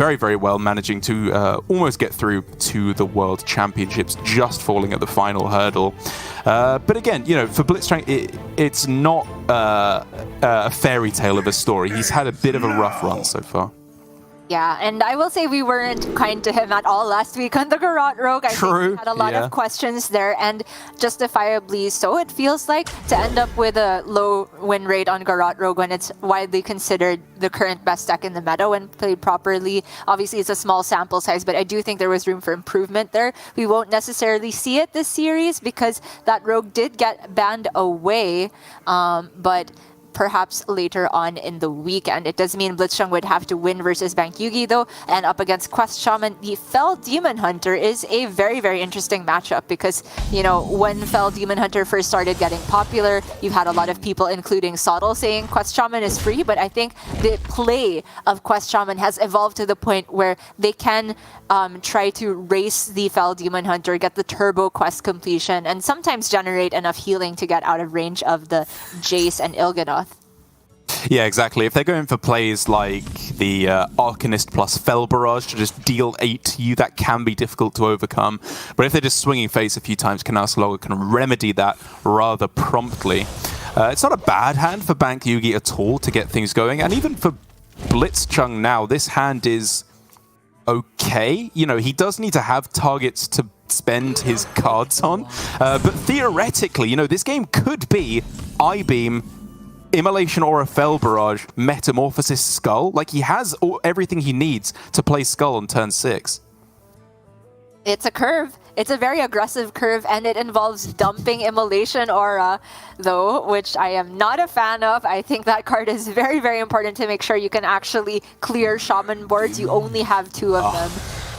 very, very well, managing to almost get through to the World Championships, just falling at the final hurdle. But again, you know, for blitzchung, it's not a fairy tale of a story. He's had a bit of a rough run so far. Yeah, and I will say we weren't kind to him at all last week on the Garrote Rogue. I think we had a lot of questions there, and justifiably so, it feels like, to end up with a low win rate on Garrote Rogue when it's widely considered the current best deck in the meta when played properly. Obviously, it's a small sample size, but I do think there was room for improvement there. We won't necessarily see it this series because that Rogue did get banned away, but perhaps later on in the weekend. It does mean blitzchung would have to win versus Bankyugi though, and up against Quest Shaman. The Fell Demon Hunter is a very, very interesting matchup because, you know, when Fell Demon Hunter first started getting popular, you've had a lot of people, including Sottle, saying Quest Shaman is free, but I think the play of Quest Shaman has evolved to the point where they can try to race the Fell Demon Hunter, get the turbo quest completion, and sometimes generate enough healing to get out of range of the Jace and Il'gynoth. Yeah, exactly. If they're going for plays like the Arcanist plus Fel Barrage to just deal 8 to you, that can be difficult to overcome. But if they're just swinging face a few times, Canal Slogger can remedy that rather promptly. It's not a bad hand for Bankyugi at all to get things going. And even for blitzchung now, this hand is okay. You know, he does need to have targets to spend his cards on. But theoretically, you know, this game could be I-Beam, Immolation Aura, Fel Barrage, Metamorphosis, Skull. Like, he has everything he needs to play Skull on turn 6. It's a curve. It's a very aggressive curve, and it involves dumping Immolation Aura, though, which I am not a fan of. I think that card is very, very important to make sure you can actually clear Shaman boards. You only have 2 of them.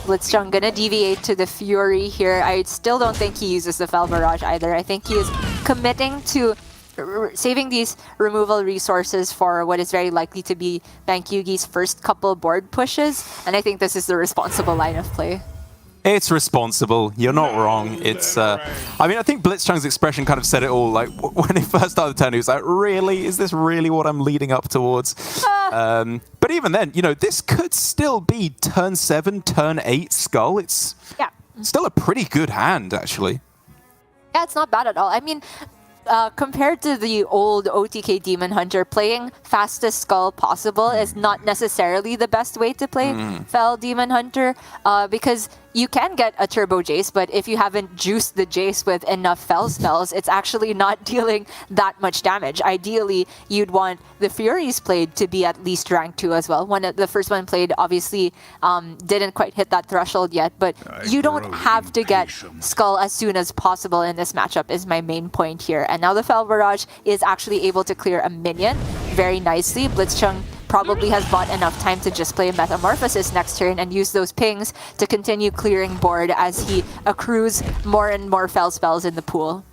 blitzchung gonna deviate to the Fury here. I still don't think he uses the Fel Barrage either. I think he is committing to saving these removal resources for what is very likely to be Bankyugi's first couple board pushes, and I think this is the responsible line of play. It's responsible. You're not wrong. It's, I mean, I think blitzchung's expression kind of said it all. Like, when he first started the turn, he was like, really? Is this really what I'm leading up towards? But even then, you know, this could still be turn 7, turn 8 Skull. It's still a pretty good hand, actually. Yeah, it's not bad at all. I mean, compared to the old OTK Demon Hunter, playing fastest Skull possible is not necessarily the best way to play Fell Demon Hunter, because you can get a Turbo Jace, but if you haven't juiced the Jace with enough Fel spells, it's actually not dealing that much damage. Ideally, you'd want the Furies played to be at least rank 2 as well. The first one played obviously didn't quite hit that threshold yet, but you don't have to get Skull as soon as possible in this matchup is my main point here. And now the Fel Barrage is actually able to clear a minion very nicely. blitzchung probably has bought enough time to just play Metamorphosis next turn and use those pings to continue clearing board as he accrues more and more Fel spells in the pool.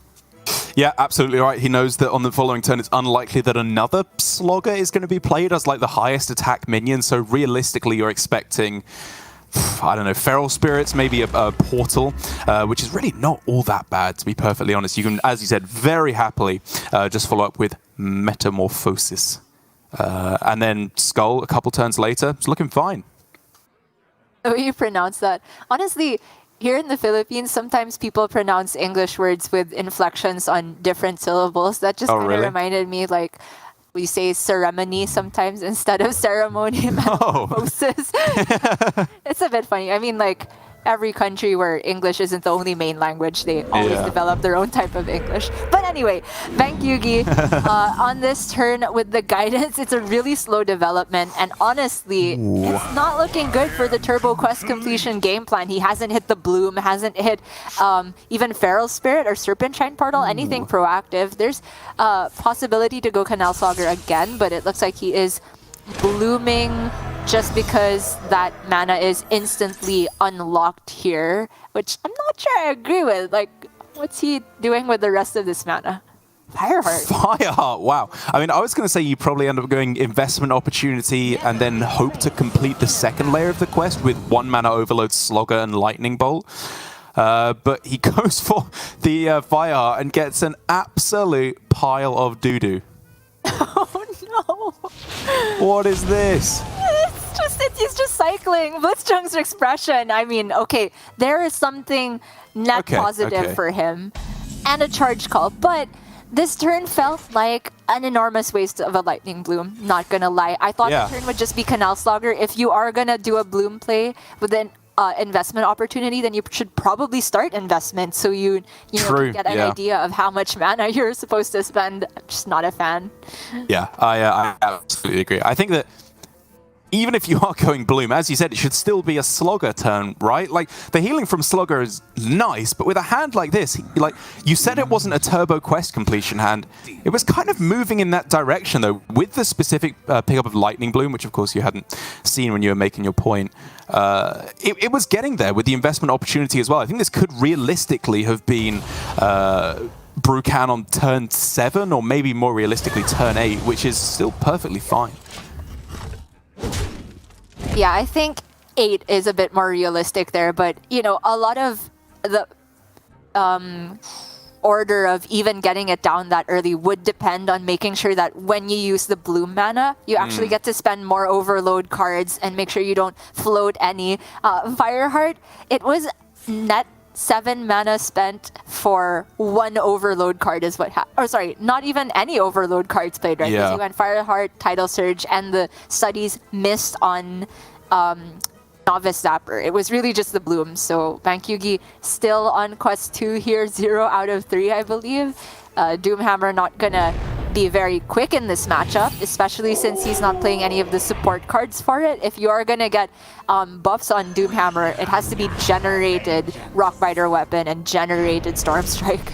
Yeah, absolutely right. He knows that on the following turn, it's unlikely that another Slogger is going to be played as like the highest attack minion. So realistically, you're expecting, I don't know, Feral Spirits, maybe a Portal, which is really not all that bad, to be perfectly honest. You can, as you said, very happily just follow up with Metamorphosis. And then Skull a couple turns later. It's looking fine. The way you pronounce that. Honestly, here in the Philippines, sometimes people pronounce English words with inflections on different syllables. That just kind of reminded me, like, we say ceremony sometimes instead of ceremony. Metamorphosis. It's a bit funny. I mean, like, every country where English isn't the only main language, they always develop their own type of English. But anyway, Bankyugi on this turn with the guidance, it's a really slow development, and honestly, it's not looking good for the Turbo Quest completion game plan. He hasn't hit the Bloom, hasn't hit even Feral Spirit or Serpentine Portal, anything proactive. There's a possibility to go Canal Slogger again, but it looks like he is blooming just because that mana is instantly unlocked here, which I'm not sure I agree with. Like, what's he doing with the rest of this mana? Fireheart. Fireheart, wow. I mean, I was going to say you probably end up going investment opportunity and then hope to complete the second layer of the quest with 1 mana overload Slogger and Lightning Bolt. But he goes for the Fireheart and gets an absolute pile of doo-doo. Oh no! What is this? It's just he's just cycling. Blitzchung's expression. I mean, okay, there is something net positive for him, and a charge call, but this turn felt like an enormous waste of a Lightning Bloom, not gonna lie. I thought the turn would just be Canal Slogger. If you are gonna do a Bloom play with an investment opportunity, then you should probably start investment so you can get an idea of how much mana you're supposed to spend. I'm just not a fan. Yeah, I absolutely agree. I think that even if you are going Bloom, as you said, it should still be a Slogger turn, right? Like, the healing from Slogger is nice, but with a hand like this, like, you said it wasn't a Turbo Quest completion hand. It was kind of moving in that direction, though, with the specific pickup of Lightning Bloom, which, of course, you hadn't seen when you were making your point. It was getting there with the investment opportunity as well. I think this could realistically have been Brucan on turn 7, or maybe more realistically turn 8, which is still perfectly fine. Yeah, I think 8 is a bit more realistic there, but, you know, a lot of the order of even getting it down that early would depend on making sure that when you use the Bloom mana, you actually get to spend more Overload cards and make sure you don't float any. Fireheart, it was net 7 mana spent for 1 Overload card is what happened. Or sorry, not even any Overload cards played, right? Because you went Fireheart, Tidal Surge, and the studies missed on Novice Zapper. It was really just the Bloom. So Bankyugi still on quest 2 here, 0 out of 3, I believe. Doomhammer not gonna be very quick in this matchup, especially since he's not playing any of the support cards for it. If you are gonna get buffs on Doomhammer, it has to be generated Rockbiter Weapon and generated Storm Strike.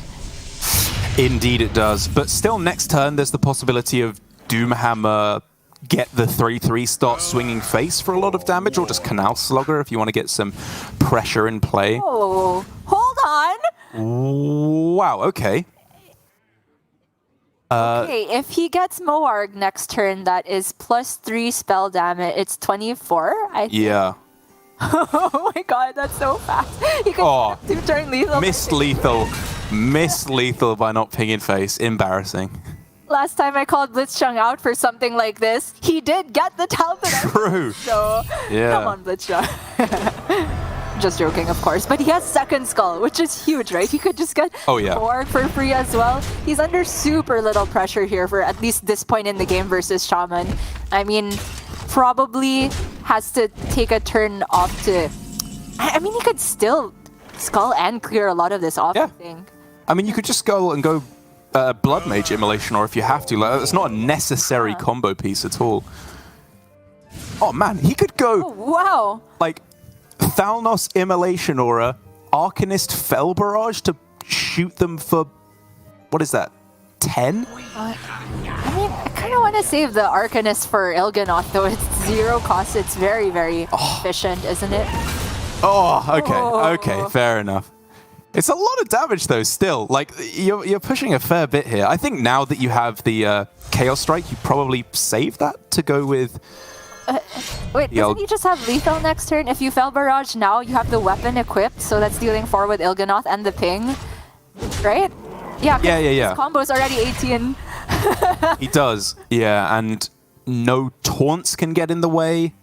Indeed it does. But still, next turn, there's the possibility of Doomhammer get the 3-3, start swinging face for a lot of damage, or just Canal Slugger if you want to get some pressure in play. Oh, hold on! Wow, okay. Okay, if he gets Moarg next turn, that is +3 spell damage. It's 24, I think. Yeah. Oh my god, that's so fast. You can 2-turn lethal. Missed lethal. Missed lethal by not pinging face. Embarrassing. Last time I called Blitzchung out for something like this, he did get the talent. True. So, come on, Blitzchung. Just joking, of course. But he has Second Skull, which is huge, right? He could just get Moarg for free as well. He's under super little pressure here for at least this point in the game versus Shaman. I mean, probably has to take a turn off to... I mean, he could still Skull and clear a lot of this off, I think. I mean, you could just go and go Blood Mage Immolation, or if you have to. Like, it's not a necessary combo piece at all. Oh, man, he could go... Oh, wow. Like, Thalnos Immolation or a Arcanist Fel Barrage to shoot them for... What is that? 10? I mean, I kind of want to save the Arcanist for Il'gynoth, though. It's 0 cost. It's very, very efficient, isn't it? Oh, okay, fair enough. It's a lot of damage, though, still. Like, you're pushing a fair bit here. I think now that you have the Chaos Strike, you probably save that to go with... wait, doesn't he just have lethal next turn? If you Fel Barrage now, you have the weapon equipped, so that's dealing 4 with Il'gynoth and the ping, right? Yeah. His combo's already 18. He does, yeah, and no taunts can get in the way.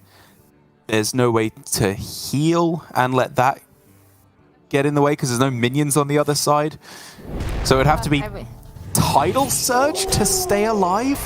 There's no way to heal and let that get in the way because there's no minions on the other side. So it'd have to be Tidal Surge to stay alive.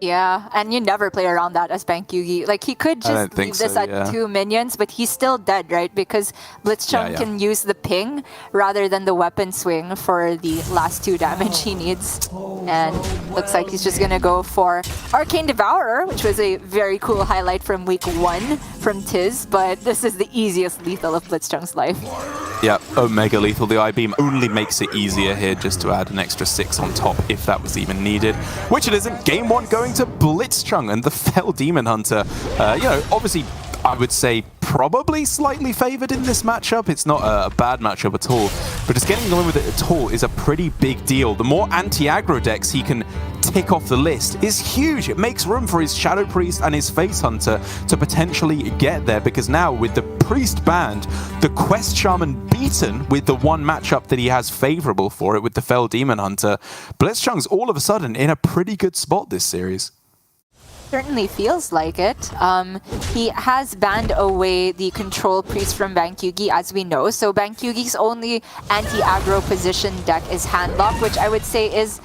Yeah, and you never play around that as Bankyugi. Like, he could just leave this at 2 minions, but he's still dead, right? Because Blitzchung can use the ping rather than the weapon swing for the last 2 damage he needs. And looks like he's just gonna go for Arcane Devourer, which was a very cool highlight from week 1 from Tiz, but this is the easiest lethal of Blitzchung's life. Yeah, Omega Lethal. The I-Beam only makes it easier here just to add an extra 6 on top if that was even needed. Which it isn't. Game 1 going to Blitzchung and the Fel Demon Hunter. You know, obviously, I would say probably slightly favored in this matchup. It's not a bad matchup at all. But just getting away with it at all is a pretty big deal. The more anti-aggro decks he can tick off the list is huge. It makes room for his Shadow Priest and his Face Hunter to potentially get there, because now with the Priest banned, the Quest Shaman beaten with the one matchup that he has favorable for it with the Fel Demon Hunter, Blitzchung's all of a sudden in a pretty good spot this series. Certainly feels like it. He has banned away the control priest from Bankyugi, as we know. So Bankyugi's only anti-aggro position deck is Handlock, which I would say is,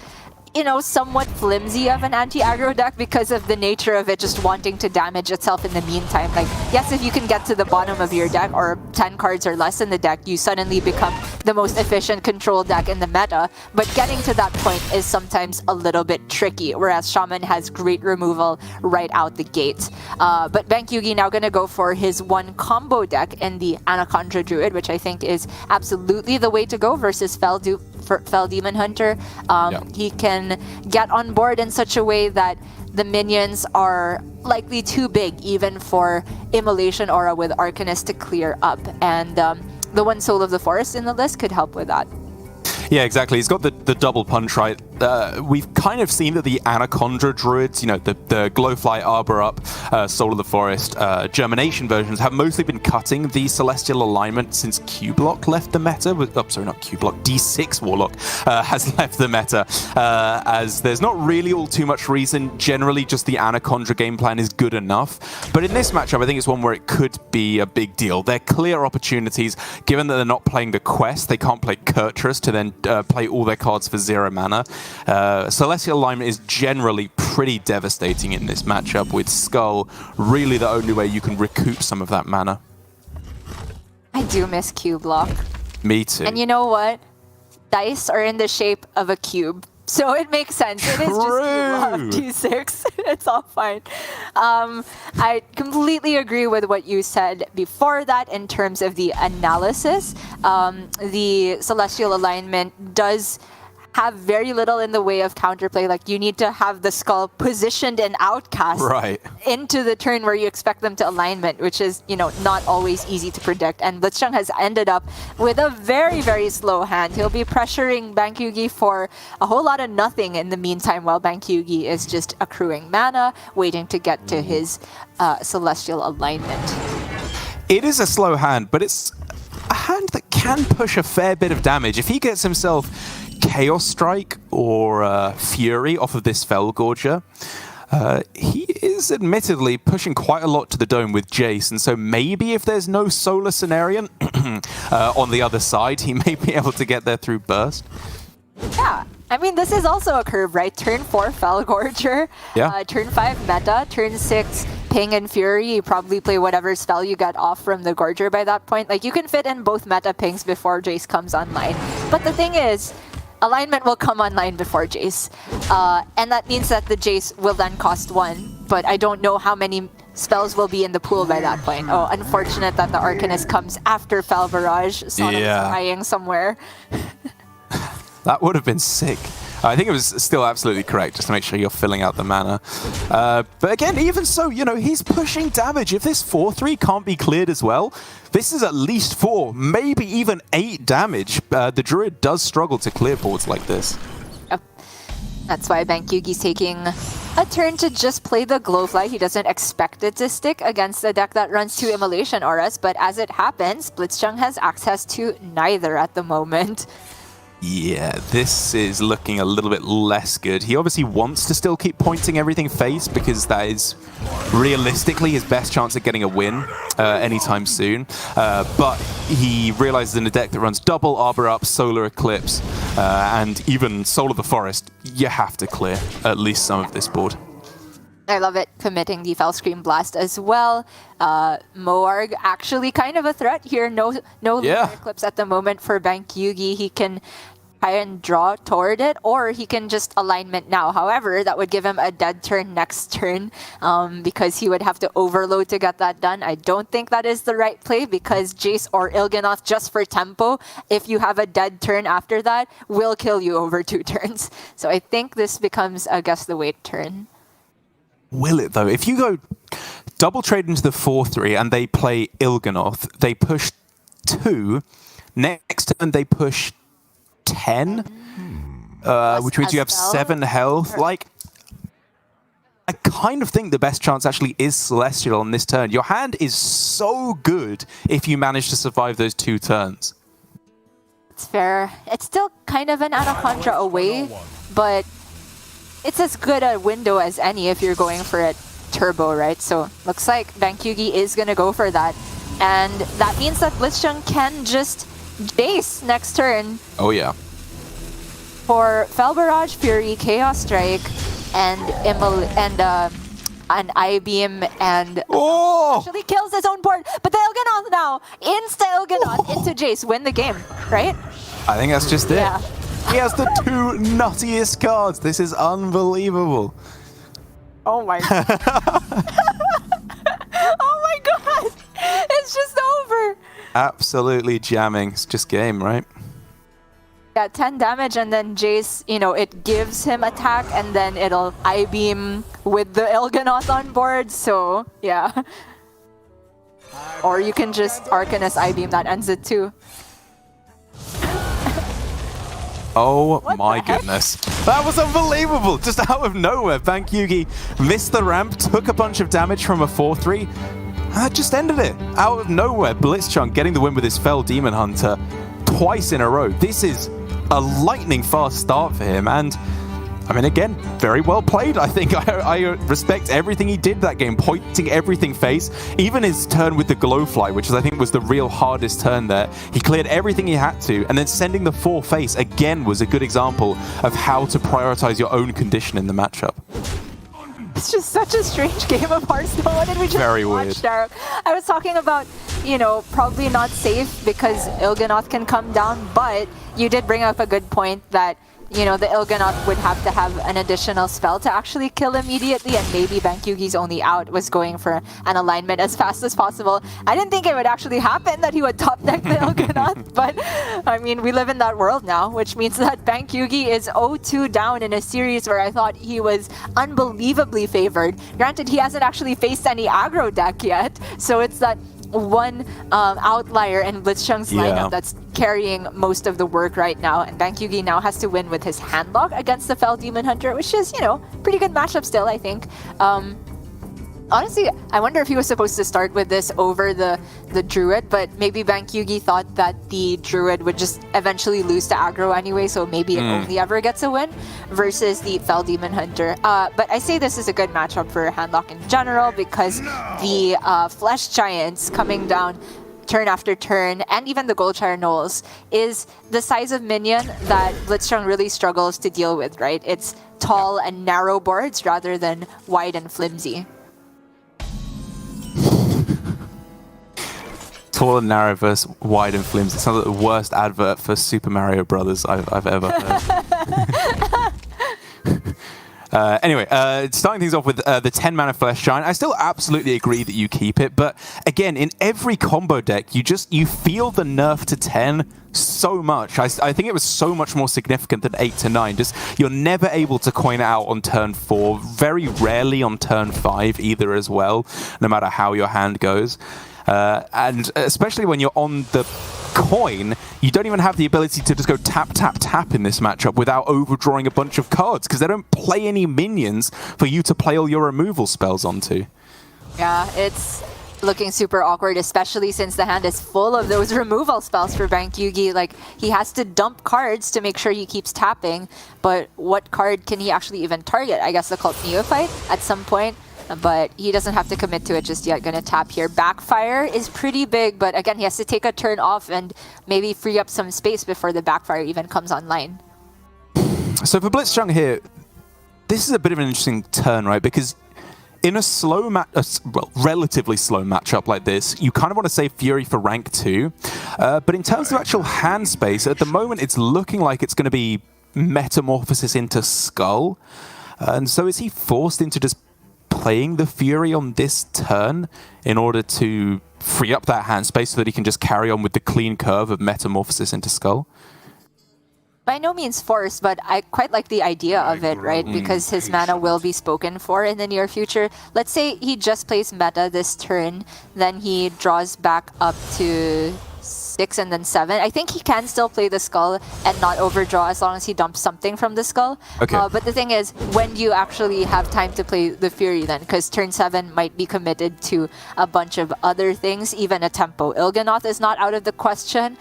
you know, somewhat flimsy of an anti-aggro deck because of the nature of it just wanting to damage itself in the meantime. Like, yes, if you can get to the bottom of your deck or 10 cards or less in the deck, you suddenly become the most efficient control deck in the meta. But getting to that point is sometimes a little bit tricky, whereas Shaman has great removal right out the gate. But Bankyugi now gonna go for his one combo deck in the Anaconda Druid, which I think is absolutely the way to go versus Fell Demon Hunter. He can get on board in such a way that the minions are likely too big even for Immolation Aura with Arcanist to clear up, and the one Soul of the Forest in the list could help with that. Yeah, exactly. He's got the double punch, right? We've kind of seen that the Anaconda Druids, you know, the Glowfly, Arbor Up, Soul of the Forest, Germination versions have mostly been cutting the Celestial Alignment since Q-Block left the meta. Sorry, not Q-Block, D6 Warlock has left the meta, as there's not really all too much reason. Generally, just the Anaconda game plan is good enough. But in this matchup, I think it's one where it could be a big deal. They're clear opportunities, given that they're not playing the quest. They can't play Kurtrus to then play all their cards for 0 mana. Celestial Alignment is generally pretty devastating in this matchup, with Skull really the only way you can recoup some of that mana. I do miss Q-Block. Me too. And you know what? Dice are in the shape of a cube. So it makes sense. It is just Q-Block D6. It's all fine. I completely agree with what you said before that in terms of the analysis. The Celestial Alignment does have very little in the way of counterplay. Like, you need to have the Skull positioned and outcast into the turn where you expect them to alignment, which is, you know, not always easy to predict. And blitzchung has ended up with a very, very slow hand. He'll be pressuring Bankyugi for a whole lot of nothing in the meantime, while Bankyugi is just accruing mana, waiting to get to his Celestial Alignment. It is a slow hand, but it's a hand that can push a fair bit of damage. If he gets himself Chaos Strike or Fury off of this Felgorger, he is admittedly pushing quite a lot to the dome with Jace, and so maybe if there's no Solar Cenarian on the other side, he may be able to get there through Burst. Yeah, I mean, this is also a curve, right? Turn 4 Felgorger, turn 5 Meta, turn 6 Ping and Fury. You probably play whatever spell you got off from the Gorger by that point. Like, you can fit in both Meta Pings before Jace comes online. But the thing is, alignment will come online before Jace, and that means that the Jace will then cost 1, but I don't know how many spells will be in the pool by that point. Oh, unfortunate that the Arcanist comes after Fel Barrage, so crying somewhere. That would have been sick. I think it was still absolutely correct, just to make sure you're filling out the mana. But again, even so, you know, he's pushing damage. If this 4-3 can't be cleared as well, this is at least 4, maybe even 8 damage. The Druid does struggle to clear boards like this. Yep. That's why Bankyugi's taking a turn to just play the Glowfly. He doesn't expect it to stick against a deck that runs 2 Immolation Auras, but as it happens, blitzchung has access to neither at the moment. Yeah, this is looking a little bit less good. He obviously wants to still keep pointing everything face because that is realistically his best chance at getting a win anytime soon. But he realizes in a deck that runs double Arbor Up, Solar Eclipse, and even Soul of the Forest, you have to clear at least some of this board. I love it, committing the Fellscream Blast as well. Moarg actually kind of a threat here. No Lunar Eclipse at the moment for Bankyugi. He can try and draw toward it, or he can just alignment now. However, that would give him a dead turn next turn, because he would have to overload to get that done. I don't think that is the right play, because Jace or Il'gynoth, just for tempo, if you have a dead turn after that, will kill you over 2 turns. So I think this becomes a guess the wait turn. Will it, though? If you go double trade into the 4-3 and they play Il'gynoth, they push 2. Next turn, they push 10, which means you have 7 health. Like, I kind of think the best chance actually is Celestial on this turn. Your hand is so good if you manage to survive those 2 turns. It's fair. It's still kind of an Anaconda away, but it's as good a window as any if you're going for it turbo, right? So looks like Bankyugi is gonna go for that. And that means that blitzchung can just base next turn. Oh yeah. For Fel Barrage, Fury, Chaos Strike, and an I-Beam, and actually kills his own board. But the Il'gynoth now, insta-Il'gynoth into Jace, win the game, right? I think that's just it. Yeah. He has the 2 nuttiest cards. This is unbelievable. Oh my god. Oh my god. It's just over. Absolutely jamming. It's just game, right? Yeah, 10 damage, and then Jace, you know, it gives him attack, and then it'll I-beam with the Il'gynoth on board, so yeah. Or you can just Arcanist I-beam, that ends it too. Oh my goodness. That was unbelievable. Just out of nowhere, Bankyugi missed the ramp, took a bunch of damage from a 4-3. That just ended it. Out of nowhere, blitzchung getting the win with his Fel Demon Hunter twice in a row. This is a lightning fast start for him, and I mean, again, very well played. I think I respect everything he did that game, pointing everything face, even his turn with the Glowfly, which I think was the real hardest turn there. He cleared everything he had to, and then sending the 4 face again was a good example of how to prioritize your own condition in the matchup. It's just such a strange game of Hearthstone. What did we just watch there? I was talking about, you know, probably not safe because Il'gynoth can come down, but you did bring up a good point that, you know, the Il'gynoth would have to have an additional spell to actually kill immediately, and maybe Bankyugi's only out was going for an alignment as fast as possible. I didn't think it would actually happen that he would top deck the Il'gynoth, but I mean, we live in that world now, which means that Bankyugi is 0-2 down in a series where I thought he was unbelievably favored. Granted, he hasn't actually faced any aggro deck yet, so it's that one outlier in blitzchung's lineup that's carrying most of the work right now, and Bankyugi now has to win with his handlock against the Fel Demon Hunter, which is, you know, pretty good matchup still, I think. Honestly, I wonder if he was supposed to start with this over the Druid, but maybe Bankyugi thought that the Druid would just eventually lose to aggro anyway, so maybe it only ever gets a win versus the Fel Demon Hunter. But I say this is a good matchup for handlock in general because the Flesh Giants coming down turn after turn, and even the Goldshire Knolls, is the size of minion that blitzchung really struggles to deal with, right? It's tall and narrow boards rather than wide and flimsy. Tall and narrow versus wide and flimsy. It sounds like the worst advert for Super Mario Brothers I've ever heard. Anyway, starting things off with the 10 mana Flesh Giant, I still absolutely agree that you keep it, but again, in every combo deck, you feel the nerf to 10 so much. I think it was so much more significant than 8 to 9. Just you're never able to coin it out on turn 4, very rarely on turn 5 either as well, no matter how your hand goes. And especially when you're on the coin, you don't even have the ability to just go tap, tap, tap in this matchup without overdrawing a bunch of cards, because they don't play any minions for you to play all your removal spells onto. Yeah, it's looking super awkward, especially since the hand is full of those removal spells for Bankyugi. Like, he has to dump cards to make sure he keeps tapping, but what card can he actually even target? I guess the Cult Neophyte at some point. But he doesn't have to commit to it just yet. Gonna tap here. Backfire is pretty big, but again, he has to take a turn off and maybe free up some space before the backfire even comes online. So for blitzchung here, this is a bit of an interesting turn, right? Because in a slow relatively slow matchup like this, you kind of want to save Fury for rank 2. But in terms of actual hand space, at the moment, it's looking like it's going to be Metamorphosis into Skull. And so is he forced into just playing the Fury on this turn in order to free up that hand space so that he can just carry on with the clean curve of Metamorphosis into Skull? By no means forced, but I quite like the idea of it, right? Because his mana will be spoken for in the near future. Let's say he just plays meta this turn, then he draws back up to 6 and then 7. I think he can still play the skull and not overdraw as long as he dumps something from the skull. Okay. But the thing is, when do you actually have time to play the Fury then? Because turn 7 might be committed to a bunch of other things, even a tempo. Il'gynoth is not out of the question.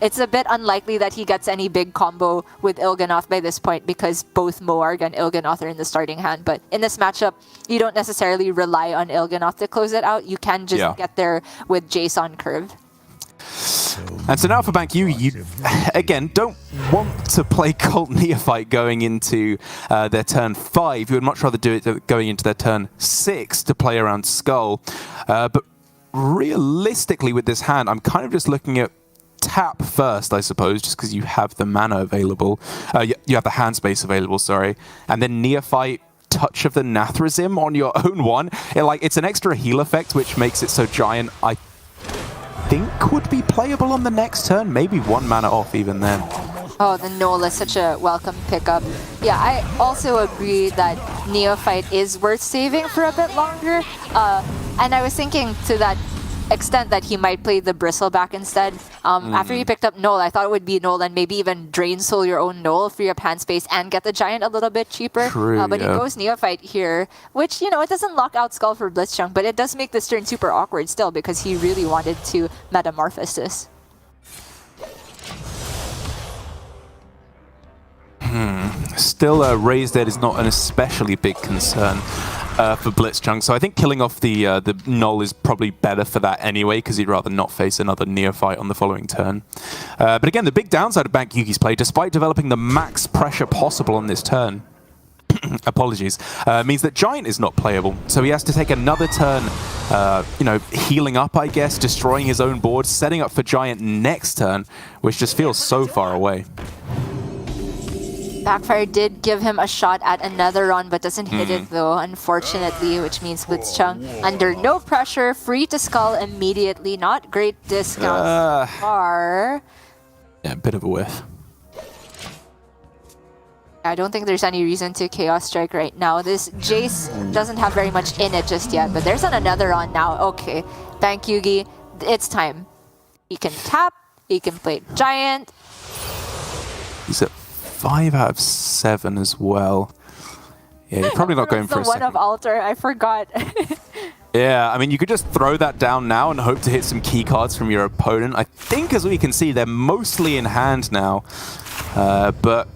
It's a bit unlikely that he gets any big combo with Il'gynoth by this point because both Moarg and Il'gynoth are in the starting hand. But in this matchup, you don't necessarily rely on Il'gynoth to close it out. You can just get there with Jace on curve. And so now for Bankyugi, you, again, don't want to play Cult Neophyte going into their turn 5. You would much rather do it going into their turn 6 to play around Skull. But realistically with this hand, I'm kind of just looking at tap first, I suppose, just because you have the mana available. You have the hand space available, sorry. And then Neophyte, Touch of the Nathrazim on your own one. It's an extra heal effect, which makes it so Giant, I think, would be playable on the next turn. Maybe 1 mana off even then. Oh, the Null is such a welcome pickup. Yeah, I also agree that Neophyte is worth saving for a bit longer. And I was thinking to that extent that he might play the Bristleback instead. After he picked up Null, I thought it would be Null and maybe even Drain Soul your own Null, free up hand space, and get the Giant a little bit cheaper. True, but he goes Neophyte here, which, you know, it doesn't lock out Skull for blitzchung, but it does make this turn super awkward still because he really wanted to Metamorphosis. Still, Raised Dead is not an especially big concern for blitzchung, so I think killing off the Null is probably better for that anyway, because he'd rather not face another Neophyte on the following turn. But again, the big downside of Bankyugi's play, despite developing the max pressure possible on this turn, apologies, means that Giant is not playable. So he has to take another turn, you know, healing up, I guess, destroying his own board, setting up for Giant next turn, which just feels so far away. Backfire did give him a shot at another run, but doesn't hit it though, unfortunately, which means blitzchung under no pressure, free to skull immediately. Not great discounts far. Yeah, a bit of a whiff. I don't think there's any reason to Chaos Strike right now. This Jace doesn't have very much in it just yet, but there's another run now. Okay, Bankyugi, it's time. He can tap, he can play Giant. He's at 5 out of 7 as well. Yeah, you're probably not going for a second. The one of Altar, I forgot. Yeah, I mean, you could just throw that down now and hope to hit some key cards from your opponent. I think, as we can see, they're mostly in hand now. But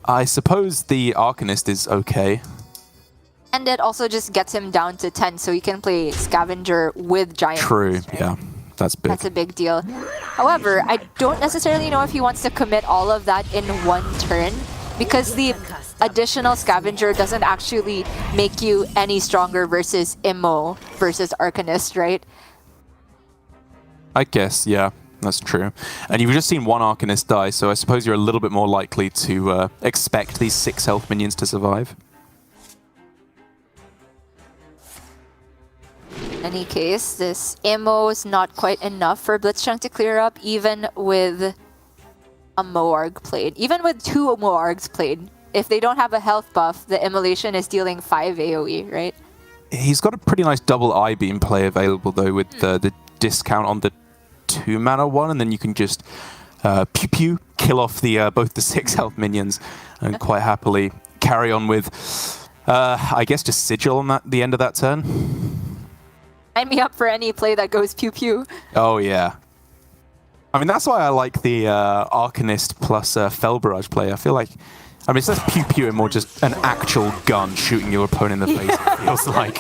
I suppose the Arcanist is okay. And it also just gets him down to 10, so he can play Scavenger with Giant. True, right? yeah. That's big. That's a big deal. However, I don't necessarily know if he wants to commit all of that in one turn, because the additional Scavenger doesn't actually make you any stronger versus Immo versus Arcanist, right? I guess, yeah, that's true. And you've just seen one Arcanist die, so I suppose you're a little bit more likely to expect these 6 health minions to survive. In any case, this ammo is not quite enough for blitzchung to clear up, even with a Moarg played. Even with 2 Moargs played, if they don't have a health buff, the Immolation is dealing 5 AoE, right? He's got a pretty nice double I-beam play available, though, with the discount on the 2 mana one, and then you can just pew-pew, kill off the both the 6 health minions, and quite happily carry on with, I guess, just Sigil on the end of that turn. Sign me up for any play that goes pew-pew. Oh, yeah. I mean, that's why I like the Arcanist plus Fel Barrage play. I feel like, I mean, it's less pew-pew and more just an actual gun shooting your opponent in the face, it feels like.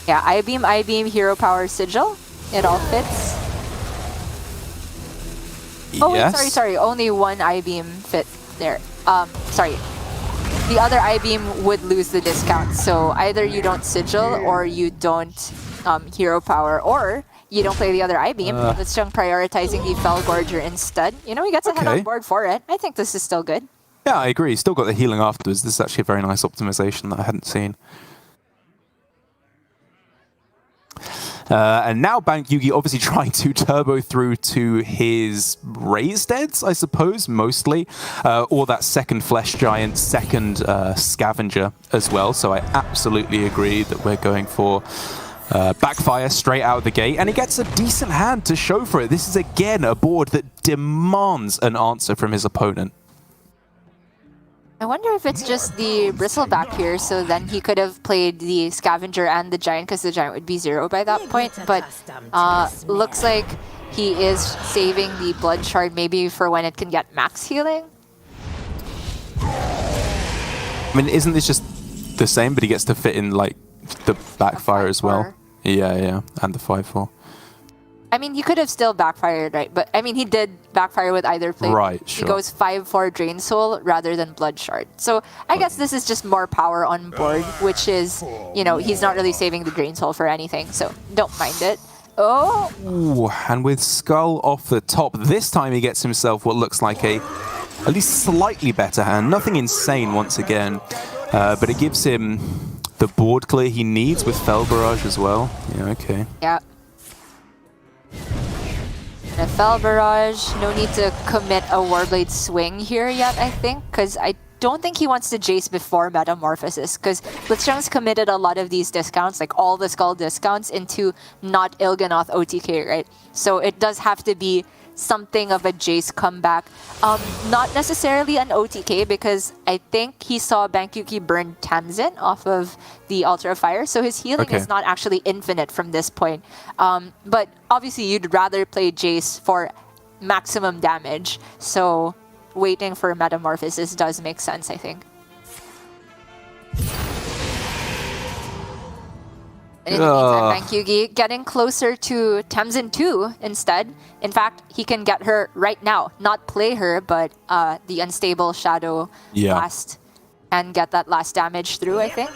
Yeah, I-beam, hero power, Sigil. It all fits. Oh, yes. wait, sorry. Only one I-beam fit there. Sorry. The other I-beam would lose the discount, so either you don't Sigil or you don't hero power, or you don't play the other I-beam. Blitzchung prioritizing the Fel Gorger instead. You know, he gets a head on board for it. I think this is still good. Yeah, I agree. Still got the healing afterwards. This is actually a very nice optimization that I hadn't seen. And now Bankyugi obviously trying to turbo through to his raised heads, I suppose, mostly. Or that second Flesh Giant, second Scavenger as well. So I absolutely agree that we're going for backfire straight out of the gate. And he gets a decent hand to show for it. This is again a board that demands an answer from his opponent. I wonder if it's just the bristleback here, so then he could have played the Scavenger and the Giant, because the Giant would be 0 by that point. But looks like he is saving the Blood Shard maybe for when it can get max healing. I mean, isn't this just the same, but he gets to fit in like the backfire as well? Yeah, and the 5-4. I mean, he could have still backfired, right? But I mean, he did backfire with either play. Right, sure. He goes 5-4 Drain Soul rather than Blood Shard. So I guess this is just more power on board, which is, you know, he's not really saving the Drain Soul for anything, so don't mind it. Oh! Ooh, and with Skull off the top, this time he gets himself what looks like a at least slightly better hand. Nothing insane once again, but it gives him the board clear he needs with Fel Barrage as well. Yeah, okay. Yeah. And a Fel Barrage, no need to commit a Warblade swing here yet, I think, because I don't think he wants to Jace before Metamorphosis, because blitzchung's committed a lot of these discounts, like all the Skull discounts, into not Il'gynoth OTK, right? So it does have to be something of a Jace comeback. Not necessarily an OTK, because I think he saw Bankyugi burn Tamsin off of the Altar of Fire, so his healing is not actually infinite from this point. But obviously you'd rather play Jace for maximum damage, so waiting for Metamorphosis does make sense, I think. And in the meantime, Bankyugi getting closer to Tamsin 2 instead. In fact, he can get her right now. Not play her, but the Unstable Shadow Blast and get that last damage through, I think.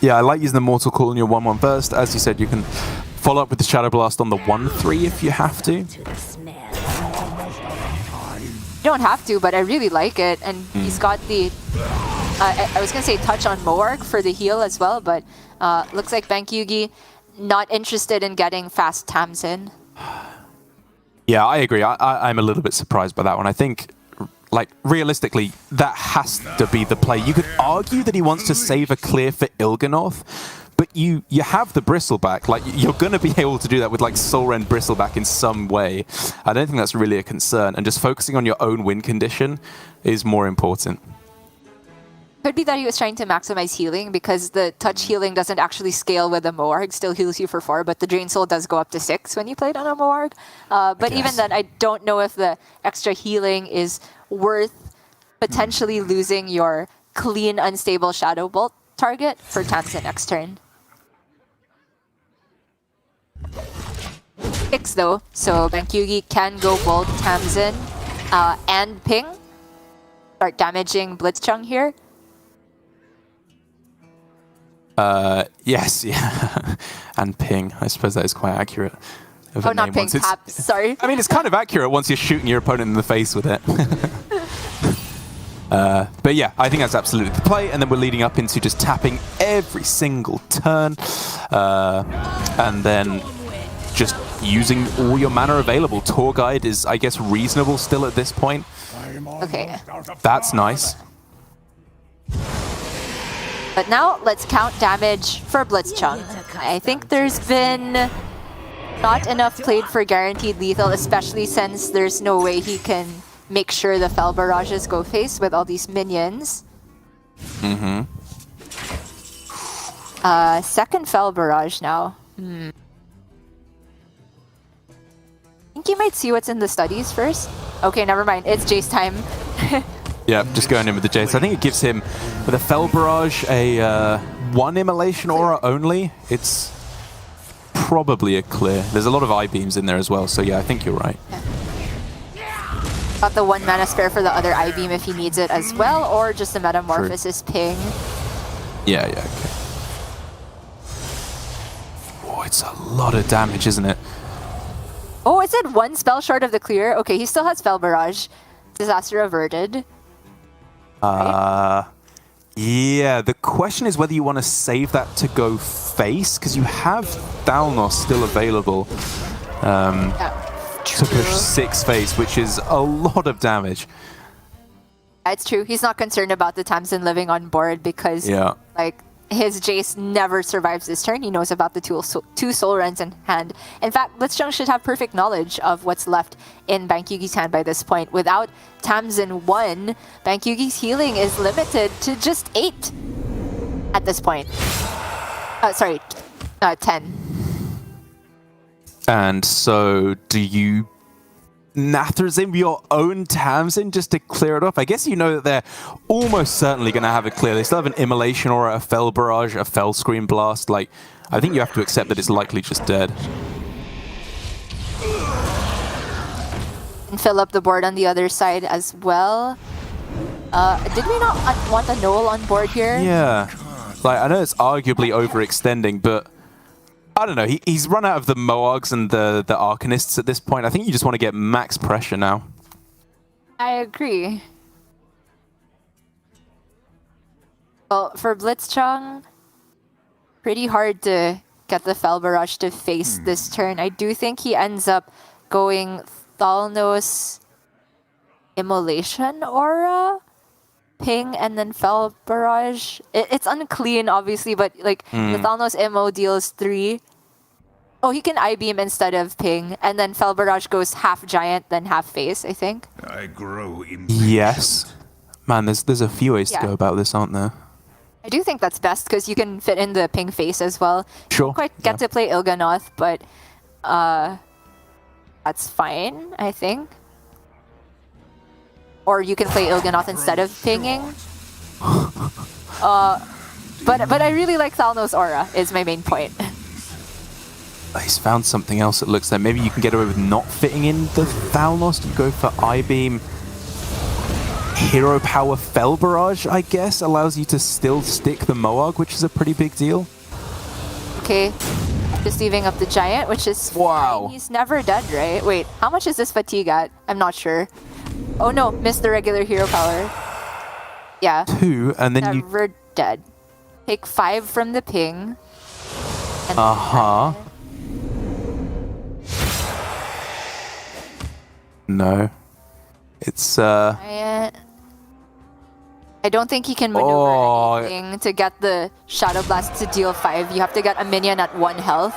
Yeah, I like using the Mortal Coil on your 1-1 burst. As you said, you can follow up with the Shadow Blast on the 1-3 if you have to. You don't have to, but I really like it. And he's got the... I was going to say touch on Moarg for the heal as well, but looks like Bankyugi not interested in getting fast Tamsin. Yeah, I agree. I'm a little bit surprised by that one. I think, like, realistically, that has to be the play. You could argue that he wants to save a clear for Il'gynoth, but you have the Bristleback. Like, you're going to be able to do that with, like, Soul Rend Bristleback in some way. I don't think that's really a concern, and just focusing on your own win condition is more important. Could be that he was trying to maximize healing, because the touch healing doesn't actually scale with a Moarg. Still heals you for 4, but the Drain Soul does go up to 6 when you play it on a Moarg. But even then, I don't know if the extra healing is worth potentially losing your clean, unstable Shadow Bolt target for Tamsin next turn. 6 though, so Bankyugi can go Bolt Tamsin and Ping. Start damaging Blitzchung here. Yes, yeah. And Ping. I suppose that is quite accurate. Oh, not Ping, Taps. Sorry. I mean, it's kind of accurate once you're shooting your opponent in the face with it. But yeah, I think that's absolutely the play. And then we're leading up into just tapping every single turn. And then just using all your mana available. Tour Guide is, I guess, reasonable still at this point. Okay. That's nice. But now, let's count damage for Blitzchung. I think there's been not enough played for guaranteed lethal, especially since there's no way he can make sure the Fel Barrages go face with all these minions. Second Fel Barrage now. I think you might see what's in the studies first. Okay, never mind. It's Jace time. Yeah, just going in with the Jace. I think it gives him, with a Fel Barrage, a 1 Immolation Aura only. It's probably a clear. There's a lot of I-beams in there as well, so yeah, I think you're right. Got the 1 mana spare for the other I-beam if he needs it as well, or just the Metamorphosis Ping. Yeah, okay. Oh, it's a lot of damage, isn't it? Oh, it said 1 spell short of the clear. Okay, he still has Fel Barrage. Disaster averted. Yeah, the question is whether you want to save that to go face, because you have Thalnos still available to push 6 face, which is a lot of damage. It's true. He's not concerned about the Tamsin living on board because like his Jace never survives this turn. He knows about the 2 soul runs in hand. In fact, blitzchung should have perfect knowledge of what's left in Bankyugi's hand by this point. Without Tamsin 1, Bankyugi's healing is limited to just 8 at this point. Sorry, 10. And so, do you Nathrazim your own Tamsin just to clear it off? I guess you know that they're almost certainly going to have it clear. They still have an Immolation Aura, a Fel Barrage, a Fel Scream Blast. Like, I think you have to accept that it's likely just dead. And fill up the board on the other side as well. Did we not want a Null on board here? Yeah. Like, I know it's arguably overextending, but I don't know. He's run out of the Moags and the Arcanists at this point. I think you just want to get max pressure now. I agree. Well, for blitzchung, pretty hard to get the Fel Barrage to face this turn. I do think he ends up going Thalnos Immolation Aura, Ping, and then Fel Barrage. It's unclean, obviously, but like the Thalnos Immo deals 3. Oh, he can I-beam instead of Ping, and then Fel Barrage goes half giant, then half face, I think. I grow impatient. Yes. Man, there's a few ways to go about this, aren't there? I do think that's best, because you can fit in the Ping face as well. Sure. You don't quite get to play Il'gynoth, but that's fine, I think. Or you can play Il'gynoth instead of pinging. But I really like Thalnos Aura, is my main point. He's found something else that looks like maybe you can get away with not fitting in the Thalnos. You go for I-beam. Hero Power Fel Barrage, I guess, allows you to still stick the Moag, which is a pretty big deal. Okay, just leaving up the Giant, which is fine. He's never dead, right? Wait, how much is this fatigue at? I'm not sure. Oh no, missed the regular Hero Power. Yeah. 2, and then never dead. Take 5 from the ping. No. It's I don't think he can maneuver anything to get the Shadow Blast to deal 5. You have to get a minion at 1 health.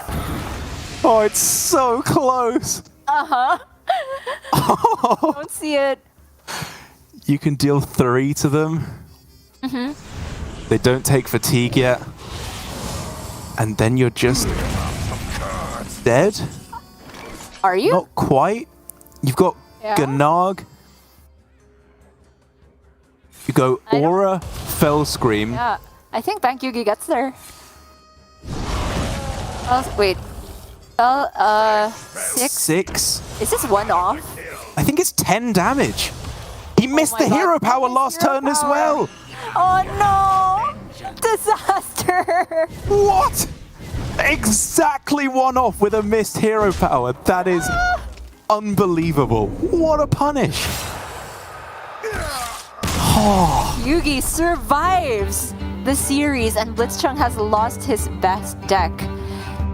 Oh, it's so close. Don't see it. You can deal 3 to them. They don't take fatigue yet. And then you're just dead? Are you? Not quite. You've got Gnog. You go Aura, Fel Scream. Yeah, I think Bankyugi gets there. Wait. 6? 6? Is this 1 off? I think it's 10 damage. He missed the Hero Power last turn as well. Oh no! Disaster! What? Exactly 1 off with a missed Hero Power. That is unbelievable. What a punish. Yugi survives the series, and blitzchung has lost his best deck.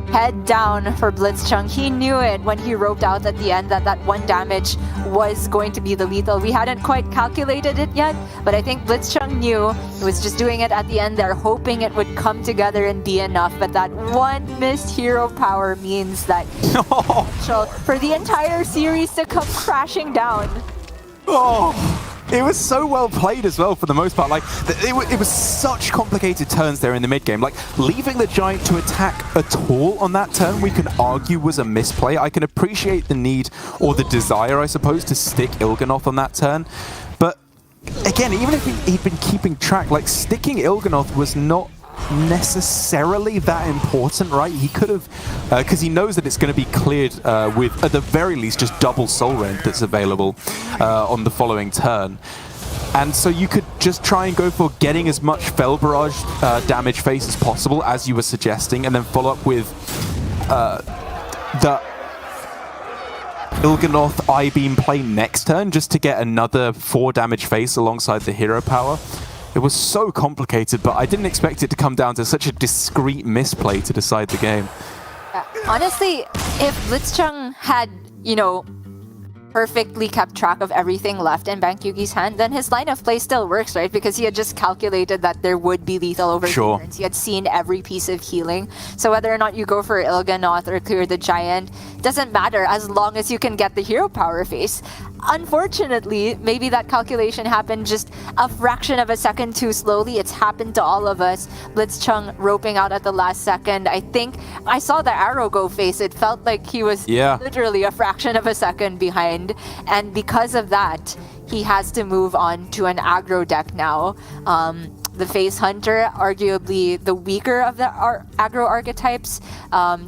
Head down for blitzchung. He knew it when he roped out at the end that 1 damage was going to be the lethal. We hadn't quite calculated it yet, but I think blitzchung knew. He was just doing it at the end there, hoping it would come together and be enough. But that 1 missed Hero Power means that for the entire series to come crashing down. It was so well played as well for the most part. Like, it was such complicated turns there in the mid game. Like, leaving the Giant to attack at all on that turn, we can argue was a misplay. I can appreciate the need, or the desire, I suppose, to stick Il'gynoth on that turn. But again, even if he'd been keeping track, like, sticking Il'gynoth was not necessarily that important, right? He could have, because he knows that it's going to be cleared with, at the very least, just double Soul Rend that's available on the following turn. And so you could just try and go for getting as much Fel Barrage damage face as possible, as you were suggesting, and then follow up with the Il'gynoth I-beam play next turn, just to get another 4 damage face alongside the Hero Power. It was so complicated, but I didn't expect it to come down to such a discrete misplay to decide the game. Honestly, if blitzchung had, you know, perfectly kept track of everything left in Bankyugi's hand, then his line of play still works, right? Because he had just calculated that there would be lethal over turns. He had seen every piece of healing. So whether or not you go for Il'gynoth or clear the Giant, doesn't matter as long as you can get the hero power face. Unfortunately, maybe that calculation happened just a fraction of a second too slowly. It's happened to all of us. blitzchung roping out at the last second. I think I saw the arrow go face. It felt like he was literally a fraction of a second behind. And because of that, he has to move on to an aggro deck now. The Face Hunter, arguably the weaker of the aggro archetypes,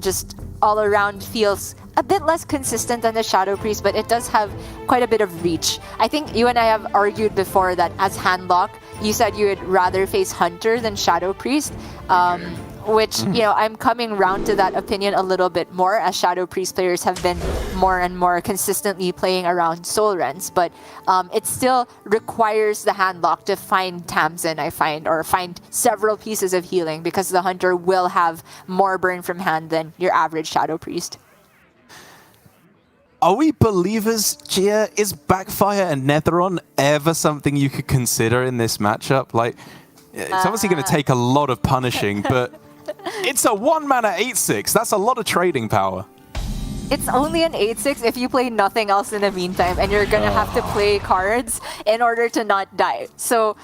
just all around feels a bit less consistent than the Shadow Priest, but it does have quite a bit of reach. I think you and I have argued before that as handlock, you said you would rather face Hunter than Shadow Priest, which, you know, I'm coming round to that opinion a little bit more as Shadow Priest players have been more and more consistently playing around Soul Rends, but it still requires the handlock to find Tamsin, I find, or find several pieces of healing, because the Hunter will have more burn from hand than your average Shadow Priest. Are we believers, Gia? Is Backfire and Netheron ever something you could consider in this matchup? Like, it's obviously going to take a lot of punishing, but it's a 1-mana 8/6. That's a lot of trading power. It's only an 8/6 if you play nothing else in the meantime, and you're going to have to play cards in order to not die. So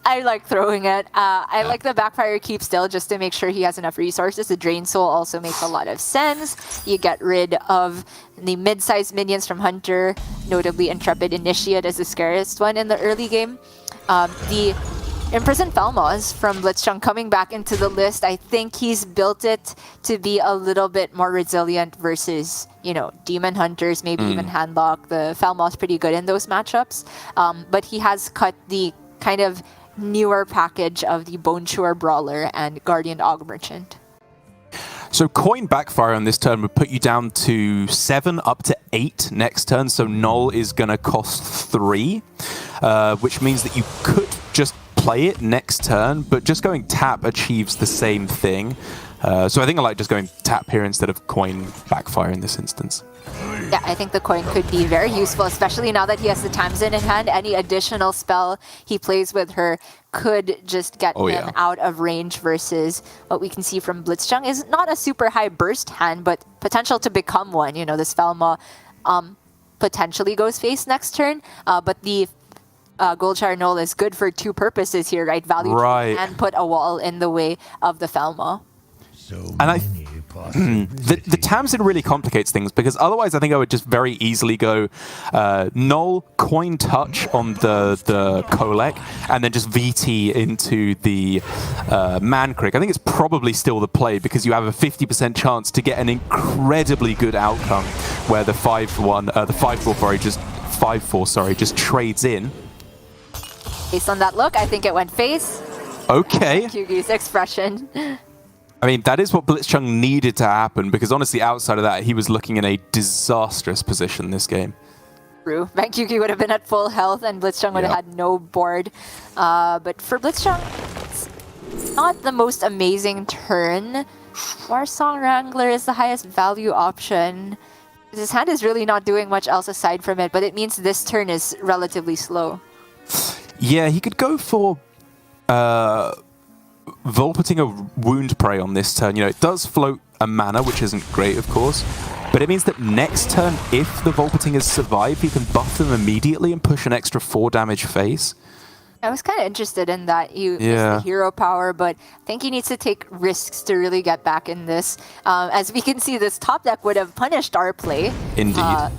I like throwing it. I like the Backfire Keep still, just to make sure he has enough resources. The Drain Soul also makes a lot of sense. You get rid of the mid-sized minions from Hunter, notably Intrepid Initiate is the scariest one in the early game. The Imprisoned Felmos from blitzchung coming back into the list. I think he's built it to be a little bit more resilient versus, you know, Demon Hunters, maybe even Handlock. The Felmos pretty good in those matchups. But he has cut the kind of newer package of the Bone Chewer Brawler and Guardian Og Merchant. So Coin Backfire on this turn would put you down to 7 up to 8 next turn. So Null is going to cost 3, which means that you could just play it next turn, but just going tap achieves the same thing. So I think I like just going tap here instead of Coin Backfire in this instance. Yeah, I think the coin could be very useful, especially now that he has the Tamsin in hand. Any additional spell he plays with her could just get him out of range, versus what we can see from blitzchung is not a super high burst hand, but potential to become one. You know, this Felma potentially goes face next turn, but the Goldshire Null is good for 2 purposes here, right? Value and put a wall in the way of the Felma. And the Tamsin really complicates things, because otherwise I think I would just very easily go Null, Coin Touch on the Kolek, and then just VT into the Mankrik. I think it's probably still the play, because you have a 50% chance to get an incredibly good outcome where the 5/4 just trades in. Based on that look, I think it went face. Okay. Kyugi's expression. I mean, that is what blitzchung needed to happen, because honestly, outside of that, he was looking in a disastrous position this game. True. Bankyugi would have been at full health, and blitzchung would have had no board. But for blitzchung, it's not the most amazing turn. Warsong Wrangler is the highest value option. His hand is really not doing much else aside from it, but it means this turn is relatively slow. Yeah, he could go for Volpating a Wound Prey on this turn. You know, it does float a mana, which isn't great, of course, but it means that next turn, if the Volpatingers survive, he can buff them immediately and push an extra 4 damage face. I was kind of interested in that. You missed the hero power, but I think he needs to take risks to really get back in this. As we can see, this top deck would have punished our play. Indeed.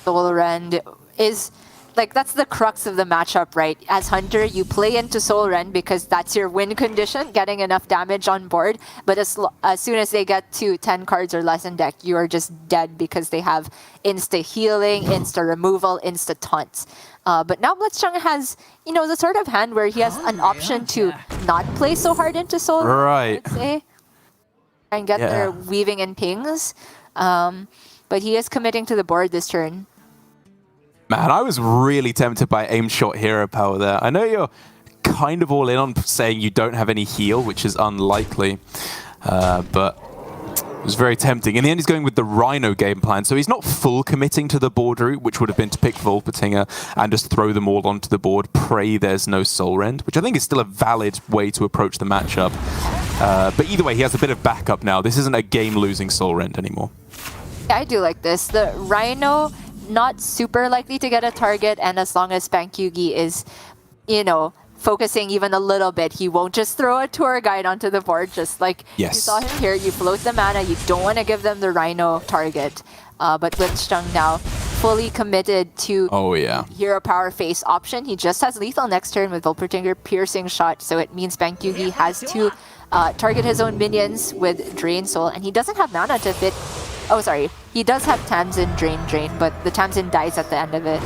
Soul Rend is... like, that's the crux of the matchup, right? As Hunter, you play into Soul Rend because that's your win condition, getting enough damage on board. But as soon as they get to 10 cards or less in deck, you are just dead because they have insta-healing, insta-removal, insta-taunts. But now blitzchung has, you know, the sort of hand where he has an option to not play so hard into Soul Rend, I would say, and get their weaving and pings. But he is committing to the board this turn. Man, I was really tempted by Aim Shot Hero Power there. I know you're kind of all in on saying you don't have any heal, which is unlikely. But it was very tempting. In the end, he's going with the Rhino game plan, so he's not full committing to the board route, which would have been to pick Volpatinger and just throw them all onto the board, pray there's no Soul Rend, which I think is still a valid way to approach the matchup. But either way, he has a bit of backup now. This isn't a game-losing Soul Rend anymore. Yeah, I do like this. The Rhino, not super likely to get a target, and as long as Bankyugi is, you know, focusing even a little bit, he won't just throw a tour guide onto the board, just like you saw him here. You float the mana, you don't want to give them the Rhino target. But blitzchung now fully committed to hero power face option. He just has lethal next turn with Volpatinger piercing shot, so it means Bankyugi has to target his own minions with Drain Soul, and he doesn't have mana to fit. Oh, sorry. He does have Tamsin Drain, but the Tamsin dies at the end of it.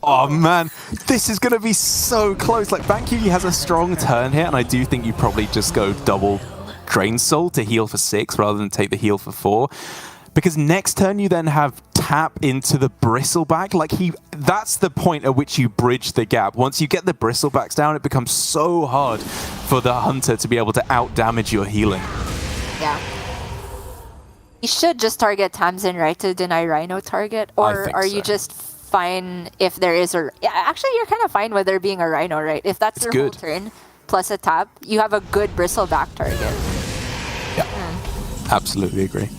Oh man, this is going to be so close. Like, Bankyugi has a strong turn here, and I do think you probably just go double Drain Soul to heal for 6 rather than take the heal for 4. Because next turn you then have tap into the Bristleback. Like, that's the point at which you bridge the gap. Once you get the Bristlebacks down, it becomes so hard for the Hunter to be able to out-damage your healing. Yeah. You should just target Tamsin, right, to deny Rhino target? Or are you just fine if there is a... Yeah, actually, you're kind of fine with there being a Rhino, right? If that's your whole turn, plus a tap, you have a good Bristleback target. Yeah, absolutely agree.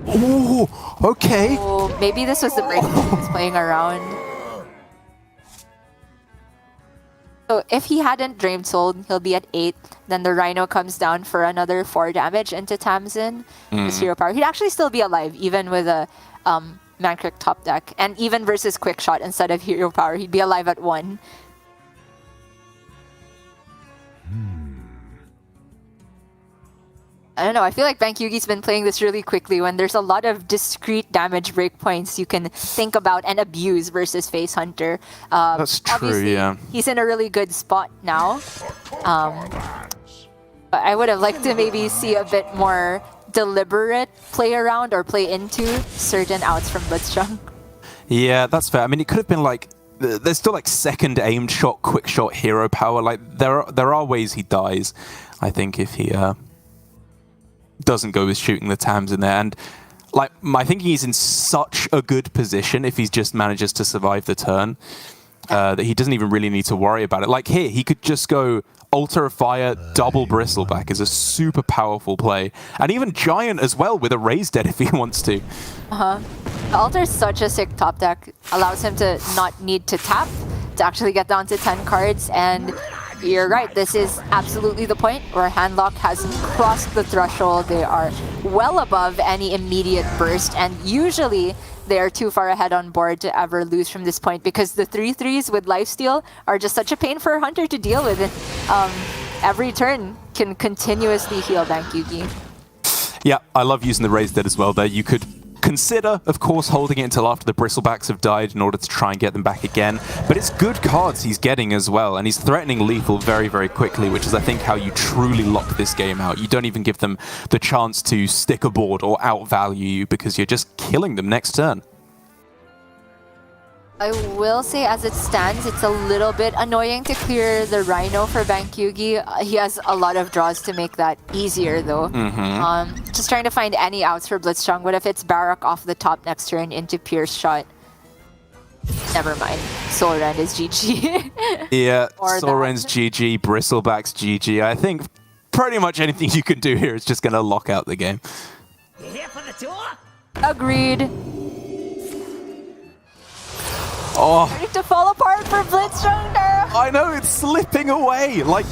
Oh, okay. Oh, maybe this was the break he was playing around. So if he hadn't Drain Souled, he'll be at 8. Then the Rhino comes down for another 4 damage into Tamsin. His hero power. He'd actually still be alive, even with a Mankrik top deck. And even versus Quick Shot instead of hero power, he'd be alive at 1. I don't know, I feel like Bankyugi's been playing this really quickly when there's a lot of discrete damage breakpoints you can think about and abuse versus Face Hunter. That's true, yeah. He's in a really good spot now. But I would have liked to maybe see a bit more deliberate play around or play into certain outs from blitzchung. Yeah, that's fair. I mean, it could have been like, there's still like second aimed shot, quick shot, hero power. Like, there are ways he dies, I think, if he doesn't go with shooting the Tams in there. And like, I think he's in such a good position if he just manages to survive the turn that he doesn't even really need to worry about it. Like here, he could just go Altar of Fire, double Bristleback is a super powerful play. And even Giant as well with a Raise Dead if he wants to. The Altar is such a sick top deck. Allows him to not need to tap to actually get down to 10 cards. And you're right, this is absolutely the point where Handlock has crossed the threshold. They are well above any immediate burst, and usually they are too far ahead on board to ever lose from this point because the 3/3s with lifesteal are just such a pain for a Hunter to deal with. And every turn can continuously heal Bankyugi. Yeah, I love using the Raise Dead as well there. You could consider, of course, holding it until after the Bristlebacks have died in order to try and get them back again. But it's good cards he's getting as well, and he's threatening lethal very, very quickly, which is, I think, how you truly lock this game out. You don't even give them the chance to stick a board or outvalue you because you're just killing them next turn. I will say, as it stands, it's a little bit annoying to clear the Rhino for Bankyugi. He has a lot of draws to make that easier, though. Just trying to find any outs for blitzchung. What if it's Barak off the top next turn into Pierce Shot? Never mind. Soul Rend is GG. Yeah, Soul Rend's GG, Bristleback's GG. I think pretty much anything you can do here is just going to lock out the game. You here for the tour? Agreed. Oh, Starting to fall apart for blitzchung there. I know, it's slipping away. Like,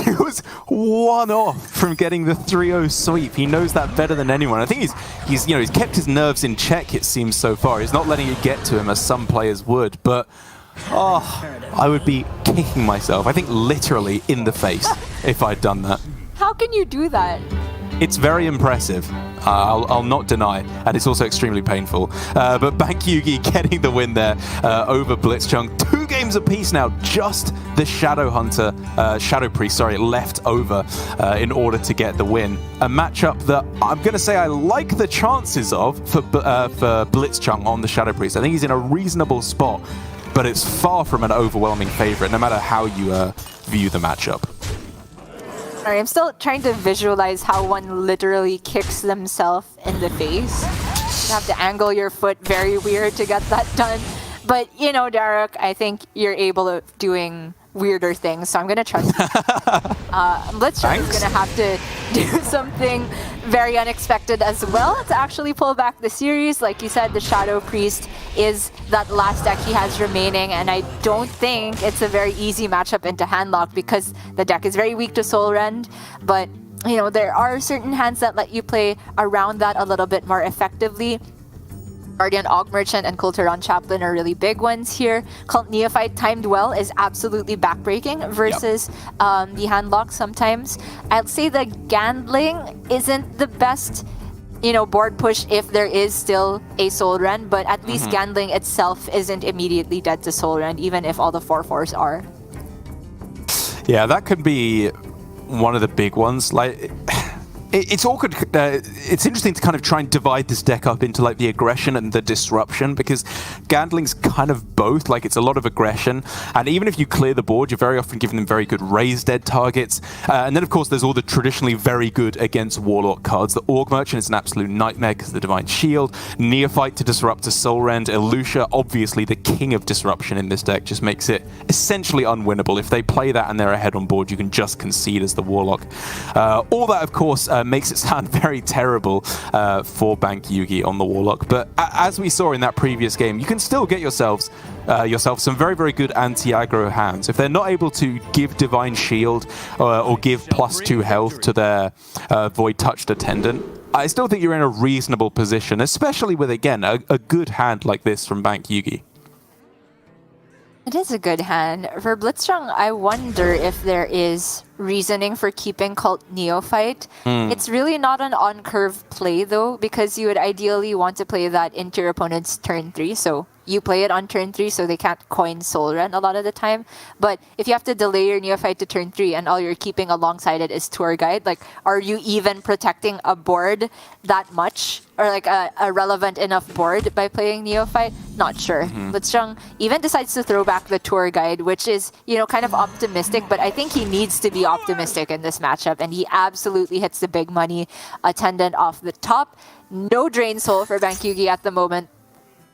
he was 1 off from getting the 3-0 sweep. He knows that better than anyone. I think he's kept his nerves in check, it seems, so far. He's not letting it get to him as some players would, but I would be kicking myself, I think literally in the face, if I'd done that. How can you do that? It's very impressive, I'll not deny, and it's also extremely painful. But Bankyugi getting the win there over blitzchung. 2 games apiece now, just the Shadow Hunter, Shadow Priest, sorry, left over in order to get the win. A matchup that I'm going to say I like the chances of for blitzchung on the Shadow Priest. I think he's in a reasonable spot. but it's far from an overwhelming favorite, no matter how you view the matchup. Sorry, I'm still trying to visualize how one literally kicks themselves in the face. You have to angle your foot very weird to get that done. But, you know, Daruk, I think you're able of doing weirder things, so I'm going to trust you. blitzchung is going to have to do something very unexpected as well to actually pull back the series. Like you said, the Shadow Priest is that last deck he has remaining, and I don't think it's a very easy matchup into Handlock because the deck is very weak to Soul Rend, but you know, there are certain hands that let you play around that a little bit more effectively. Guardian Og Merchant and Kulturon Chaplain are really big ones here. Cult Neophyte timed well is absolutely backbreaking versus the Handlock sometimes. I'd say the Gandling isn't the best, you know, board push if there is still a Soul Rend, but at least Gandling itself isn't immediately dead to Soul Rend, even if all the 4/4s are. Yeah, that could be one of the big ones. Like, it's awkward. It's interesting to kind of try and divide this deck up into like the aggression and the disruption, because Gandling's kind of both. Like, it's a lot of aggression, and even if you clear the board, you're very often giving them very good raise dead targets. And then of course there's all the traditionally very good against Warlock cards. The Org Merchant is an absolute nightmare because of the Divine Shield. Neophyte to disrupt to Soul Rend. Elutia, obviously the king of disruption in this deck, just makes it essentially unwinnable. If they play that and they're ahead on board, you can just concede as the Warlock. All that of course makes it sound very terrible for Bankyugi on the Warlock, but as we saw in that previous game, you can still get yourself some very, very good anti-aggro hands. If they're not able to give Divine Shield or give +2 health to their Void Touched Attendant, I still think you're in a reasonable position, especially with, again, a good hand like this from Bankyugi. It is a good hand. For blitzchung, I wonder if there is reasoning for keeping Cult Neophyte. It's really not an on-curve play though, because you would ideally want to play that into your opponent's turn 3, so you play it on turn 3 so they can't coin Soul Rend a lot of the time. But if you have to delay your Neophyte to turn 3 and all you're keeping alongside it is Tour Guide, like, are you even protecting a board that much? Or like a relevant enough board by playing Neophyte? Not sure. blitzchung even decides to throw back the Tour Guide, which is, you know, kind of optimistic, but I think he needs to be optimistic in this matchup, and he absolutely hits the big money Attendant off the top. No Drain Soul for Bankyugi at the moment.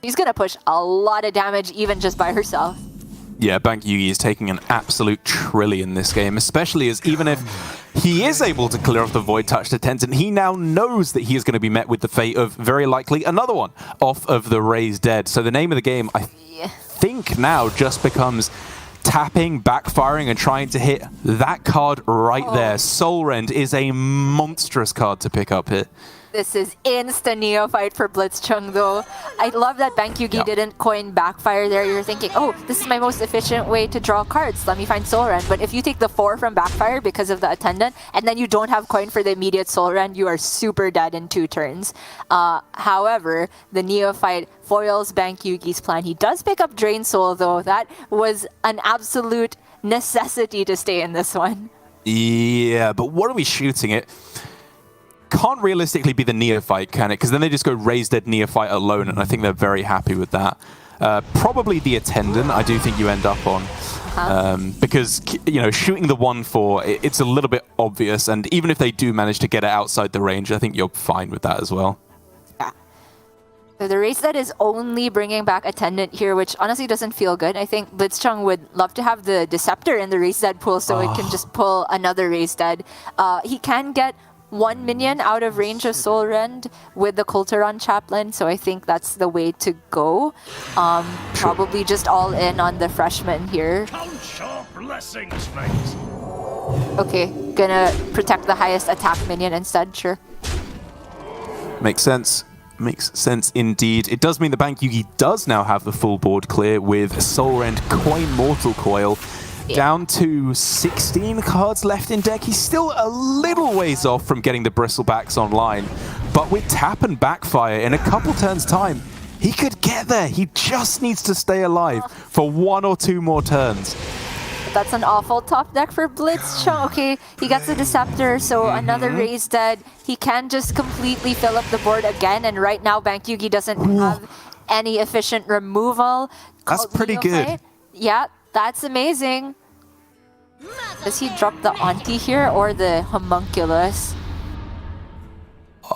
She's going to push a lot of damage even just by herself. Yeah, Bankyugi is taking an absolute trillion this game, especially as even if he is able to clear off the Void Touched Attendant, he now knows that he is going to be met with the fate of, very likely, another one off of the Raise Dead. So the name of the game, I think now just becomes tapping, backfiring, and trying to hit that card right there. Soul Rend is a monstrous card to pick up here. This is insta Neophyte for blitzchung though. I love that Bankyugi didn't coin backfire there. You're thinking, oh, this is my most efficient way to draw cards. Let me find Soul Rend. But if you take the 4 from backfire because of the Attendant, and then you don't have coin for the immediate Soul Rend, you are super dead in 2 turns. However, the Neophyte foils Bankyugi's plan. He does pick up Drain Soul though. That was an absolute necessity to stay in this one. Yeah, but what are we shooting it? Can't realistically be the Neophyte, can it? Because then they just go Raise Dead Neophyte alone, and I think they're very happy with that. Probably the Attendant, I do think you end up on. Because, you know, shooting the 1/4, it's a little bit obvious, and even if they do manage to get it outside the range, I think you're fine with that as well. Yeah. So the Raise Dead is only bringing back Attendant here, which honestly doesn't feel good. I think blitzchung would love to have the Deceptor in the Raise Dead pool so it can just pull another Raise Dead. He can get 1 minion out of range of Soul Rend with the Kulturon Chaplain, so I think that's the way to go. Probably just all in on the freshman here. Count your blessings, mate. Okay, gonna protect the highest attack minion instead, sure. Makes sense. Makes sense indeed. It does mean that Bankyugi does now have the full board clear with Soul Rend, Coin Mortal Coil. Down to 16 cards left in deck. He's still a little ways off from getting the Bristlebacks online, but with tap and backfire in a couple turns time, he could get there. He just needs to stay alive for 1 or 2 more turns. That's an awful top deck for blitzchung. Okay, he gets the Deceptor, so another Raise Dead. He can just completely fill up the board again, and right now Bankyugi doesn't have any efficient removal. That's pretty good. Yeah, that's amazing. Does he drop the auntie here or the homunculus?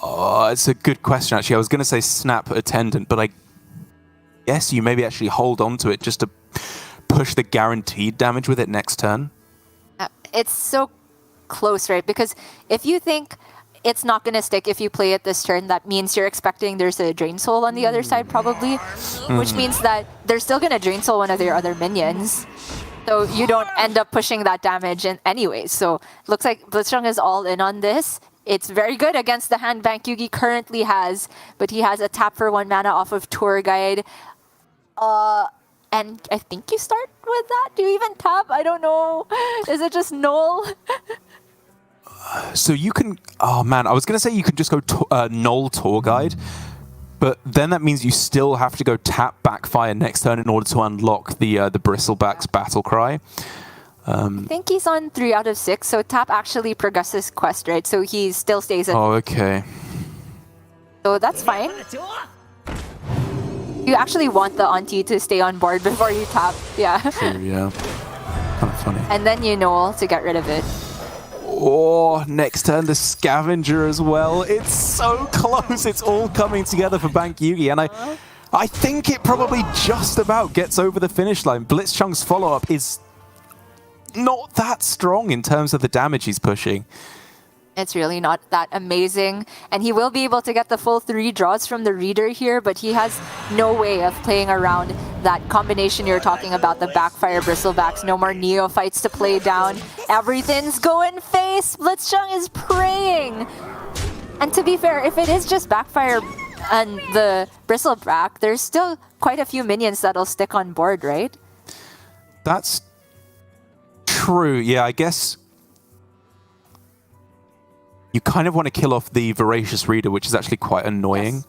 Oh, it's a good question, actually. I was going to say snap attendant, but I guess you maybe actually hold on to it just to push the guaranteed damage with it next turn. It's so close, right? Because if you think it's not going to stick if you play it this turn, that means you're expecting there's a Drain Soul on the other side, probably. Which means that they're still going to Drain Soul one of their other minions. So you don't end up pushing that damage in anyways. So looks like blitzchung is all in on this. It's very good against the hand Bankyugi currently has, but he has a tap for 1 mana off of Tour Guide. And I think you start with that? Do you even tap? I don't know. Is it just null? So you can... Oh, man. I was going to say you can just go null Tour Guide, but then that means you still have to go tap Backfire next turn in order to unlock the Bristleback's Battle Cry. I think he's on 3 out of 6, so tap actually progresses quest, right? So he still stays at... Oh, okay. So that's fine. You actually want the auntie to stay on board before you tap, yeah. True, yeah. Kind of funny. And then you null to get rid of it. Oh, next turn the Scavenger as well. It's so close. It's all coming together for Bankyugi, and I think it probably just about gets over the finish line. Blitzchung's follow-up is not that strong in terms of the damage he's pushing. It's really not that amazing. And he will be able to get the full 3 draws from the Reader here, but he has no way of playing around that combination you're talking about, the Backfire Bristlebacks. No more Neophytes to play down. Everything's going face. Blitzchung is praying. And to be fair, if it is just Backfire and the Bristleback, there's still quite a few minions that'll stick on board, right? That's true. Yeah, I guess... You kind of want to kill off the Voracious Reader, which is actually quite annoying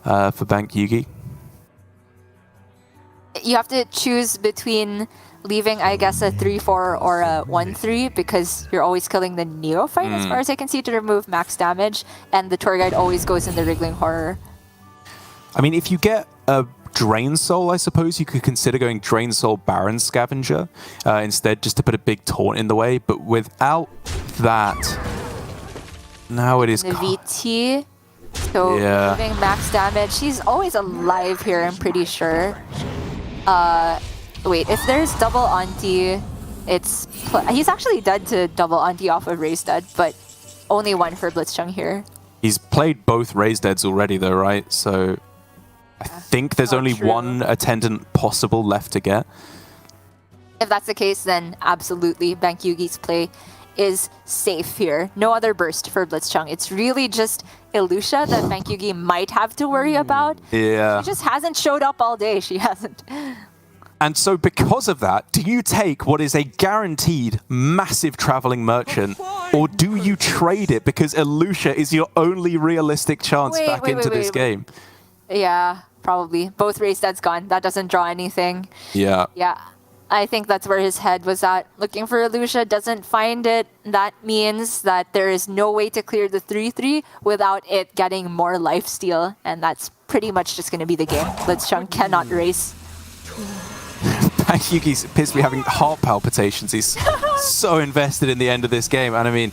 for Bankyugi. You have to choose between leaving, I guess, a 3-4 or a 1-3 because you're always killing the Neophyte, as far as I can see, to remove max damage, and the Tour Guide always goes in the Wriggling Horror. I mean, if you get a Drain Soul, I suppose you could consider going Drain Soul Baron Scavenger instead, just to put a big taunt in the way, but without that... Now it is... The VT, so moving max damage. He's always alive here, I'm pretty sure. Wait, if there's double auntie, it's... He's actually dead to double auntie off of Raise Dead, but only 1 for blitzchung here. He's played both Raise Deads already though, right? So I think there's only 1 attendant possible left to get. If that's the case, then absolutely Bankyugi's play is safe here. No other burst for blitzchung. It's really just Ilusha that Bankyugi might have to worry about. Yeah. She just hasn't showed up all day. She hasn't. And so because of that, do you take what is a guaranteed massive traveling merchant, or do you trade it because Ilusha is your only realistic chance back into this game? Yeah, probably. Both Raise Dead's gone. That doesn't draw anything. Yeah. Yeah. I think that's where his head was at. Looking for Ilusha, doesn't find it. That means that there is no way to clear the 3-3 without it getting more lifesteal. And that's pretty much just going to be the game. Blitzchung cannot race. Bankyugi appears to be having heart palpitations. He's so invested in the end of this game. And I mean,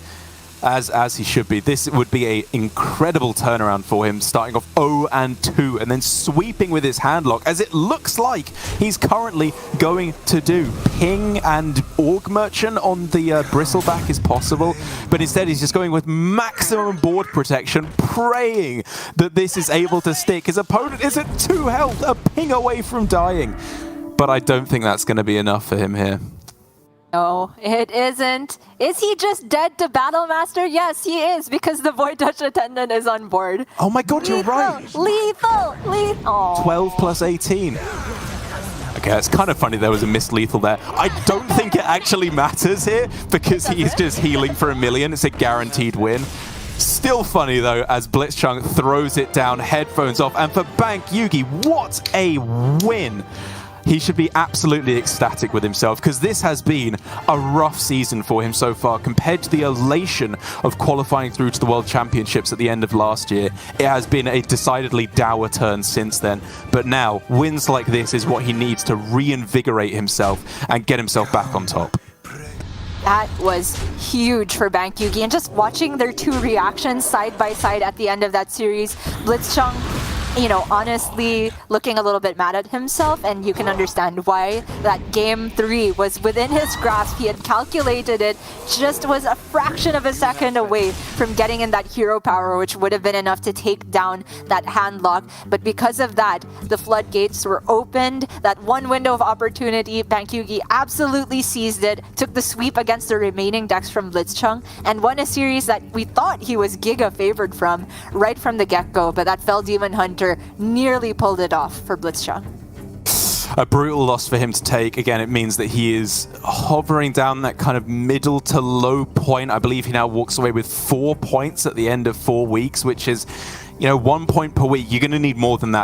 as he should be. This would be an incredible turnaround for him, starting off 0-2 and then sweeping with his handlock, as it looks like he's currently going to do. Ping and Org Merchant on the Bristleback is possible, but instead he's just going with maximum board protection, praying that this is able to stick. His opponent is at 2 health, a ping away from dying. But I don't think that's going to be enough for him here. No, it isn't. Is he just dead to Battlemaster? Yes, he is, because the Void Touch Attendant is on board. Oh my god, you're right. Lethal! 12 plus 18. Okay, it's kind of funny there was a missed lethal there. I don't think it actually matters here, because he's just healing for 1 million. It's a guaranteed win. Still funny, though, as blitzchung throws it down, headphones off. And for Bankyugi, what a win! he should be absolutely ecstatic with himself, because this has been a rough season for him so far. Compared to the elation of qualifying through to the World Championships at the end of last year, it has been a decidedly dour turn since then. But now, wins like this is what he needs to reinvigorate himself and get himself back on top. That was huge for Bankyugi, and just watching their two reactions side by side at the end of that series, blitzchung, you know, honestly looking a little bit mad at himself, and you can understand why. That game 3 was within his grasp. He had calculated it, just was a fraction of a second away from getting in that hero power, which would have been enough to take down that hand lock. But because of that, the floodgates were opened. That one window of opportunity, Bankyugi absolutely seized it, took the sweep against the remaining decks from blitzchung, and won a series that we thought he was giga favored from right from the get-go. But that Fell Demon Hunter nearly pulled it off for blitzchung. A brutal loss for him to take. Again, it means that he is hovering down that kind of middle to low point. I believe he now walks away with 4 points at the end of 4 weeks, which is, you know, 1 point per week. You're going to need more than that